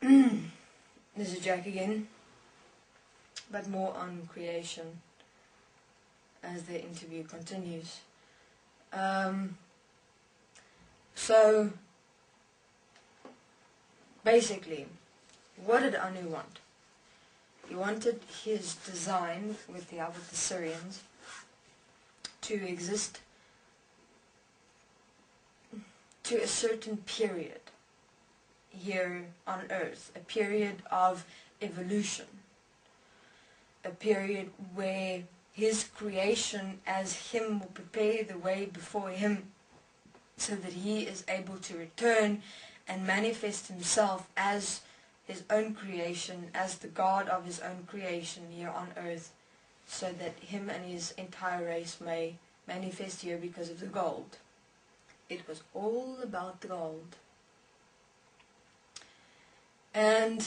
This is Jack again, but more on creation as the interview continues. So basically, what did Anu want? He wanted his design with the help of the Syrians to exist to a certain period here on earth, a period of evolution, a period where his creation as him will prepare the way before him so that he is able to return and manifest himself as his own creation, as the God of his own creation here on earth, so that him and his entire race may manifest here because of the gold. It was all about the gold. And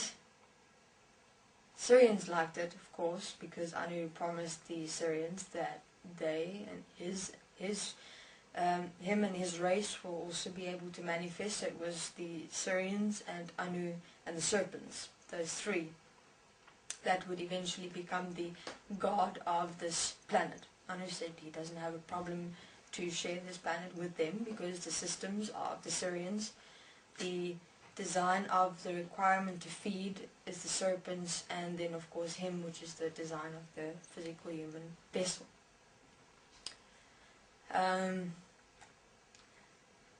Syrians liked it, of course, because Anu promised the Syrians that they and him and his race will also be able to manifest. So it was the Syrians and Anu and the serpents, those three, that would eventually become the god of this planet. Anu said he doesn't have a problem to share this planet with them because the systems of the Syrians, the design of the requirement to feed is the serpents, and then of course him, which is the design of the physical human vessel.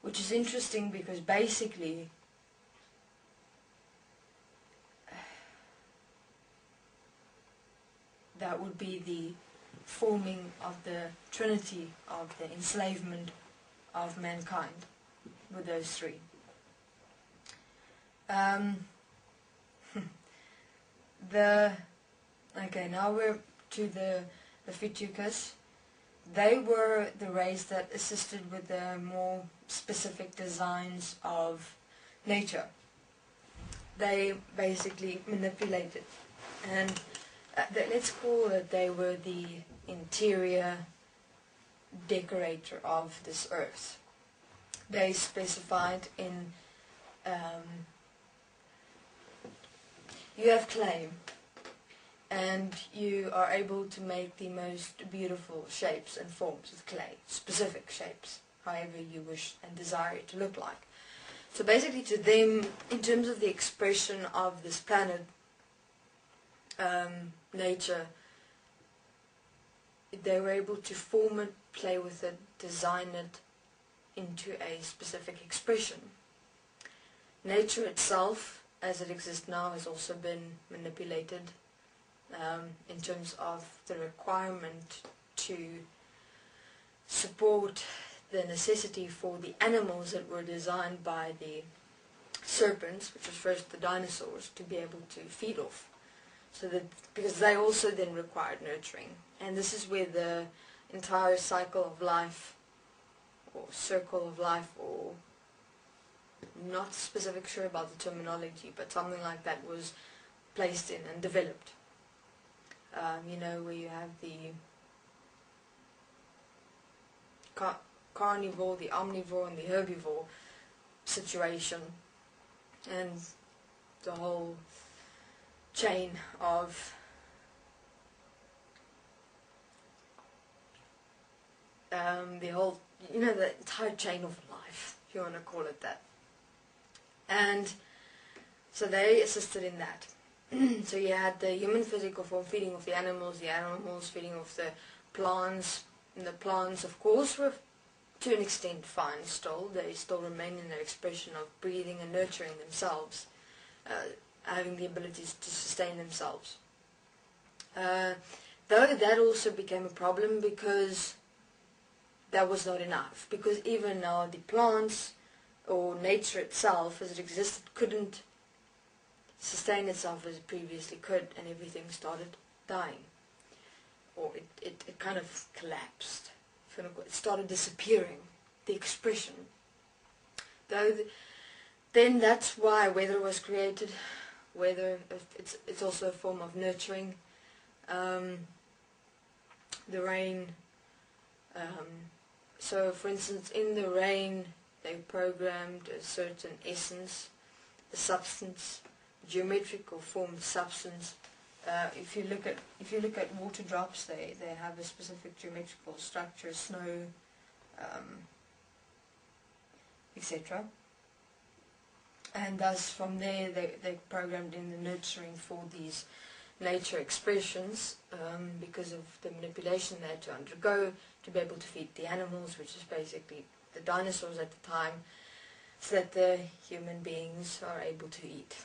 Which is interesting because basically that would be the forming of the trinity of the enslavement of mankind with those three. Okay, now we're to the Fitukas. They were the race that assisted with the more specific designs of nature. They basically manipulated, and let's call it they were the interior decorator of this earth. They specified in you have clay, and you are able to make the most beautiful shapes and forms with clay, specific shapes, however you wish and desire it to look like. So basically to them, in terms of the expression of this planet, nature, they were able to form it, play with it, design it into a specific expression. Nature itself, as it exists now, has also been manipulated in terms of the requirement to support the necessity for the animals that were designed by the serpents, which was first the dinosaurs, to be able to feed off. So that, because they also then required nurturing. And this is where the entire cycle of life, or circle of life, or not specific sure about the terminology, but something like that was placed in and developed. You know, where you have the carnivore, the omnivore, and the herbivore situation, and the whole chain of the whole, you know, the entire chain of life, if you want to call it that. And so they assisted in that. So you had the human physical form feeding off the animals feeding off the plants, and the plants of course were to an extent fine still. They still remain in their expression of breathing and nurturing themselves, having the abilities to sustain themselves. Though that also became a problem because that was not enough, because even now the plants or nature itself as it existed couldn't sustain itself as it previously could, and everything started dying, or it kind of collapsed. It started disappearing, the expression. Then that's why weather was created. Weather, it's also a form of nurturing. The rain. So for instance, in the rain they programmed a certain essence, a substance, geometrical formed substance. If you look at water drops, they have a specific geometrical structure, snow, etc. And thus from there they programmed in the nurturing for these nature expressions, because of the manipulation they had to undergo to be able to feed the animals, which is basically the dinosaurs at the time, so that the human beings are able to eat.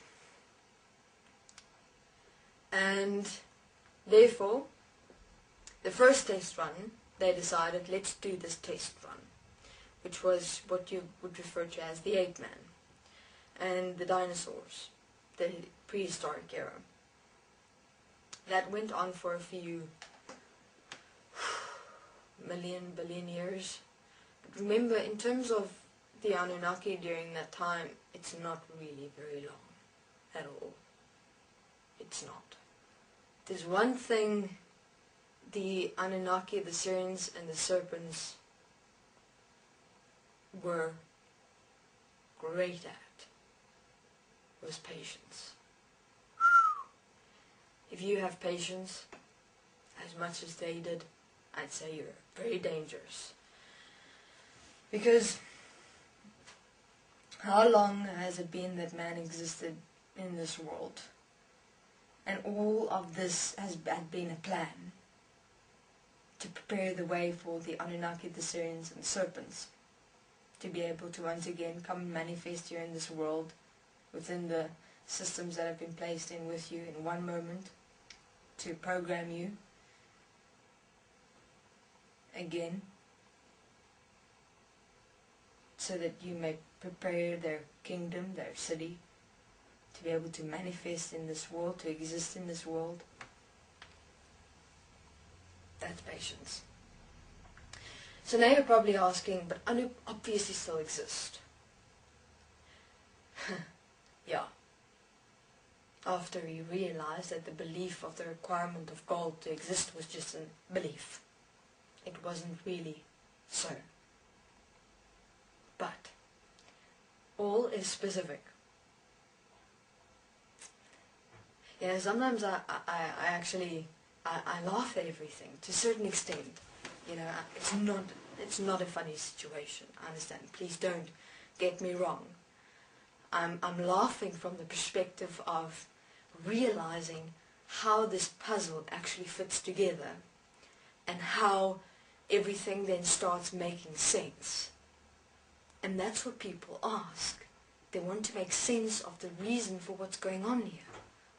And therefore, the first test run, they decided, let's do this test run, which was what you would refer to as the ape man and the dinosaurs, the prehistoric era. That went on for a few billion years. But remember, in terms of the Anunnaki during that time, it's not really very long at all. It's not. There's one thing the Anunnaki, the Sirians, and the serpents were great at, was patience. If you have patience, as much as they did, I'd say you're very dangerous. Because how long has it been that man existed in this world? And all of this had been a plan to prepare the way for the Anunnaki, the Sirians, and the serpents to be able to once again come and manifest here in this world within the systems that have been placed in with you in one moment, to program you again so that you may prepare their kingdom, their city, to be able to manifest in this world, to exist in this world. That's patience. So now you're probably asking, but Anu obviously still exist. Yeah. After he realized that the belief of the requirement of gold to exist was just a belief. It wasn't really so. But all is specific. Yeah, sometimes I actually laugh at everything to a certain extent. You know, it's not a funny situation. I understand. Please don't get me wrong. I'm laughing from the perspective of realizing how this puzzle actually fits together and how everything then starts making sense. And that's what people ask. They want to make sense of the reason for what's going on here.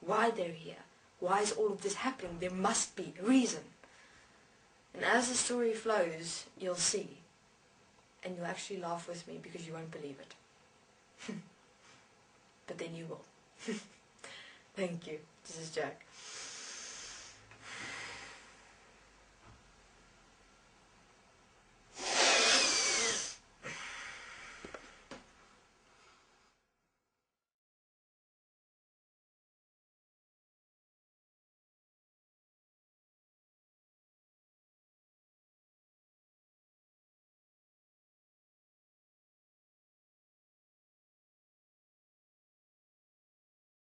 Why they're here. Why is all of this happening? There must be a reason. And as the story flows, you'll see. And you'll actually laugh with me because you won't believe it. But then you will. Thank you. This is Jack.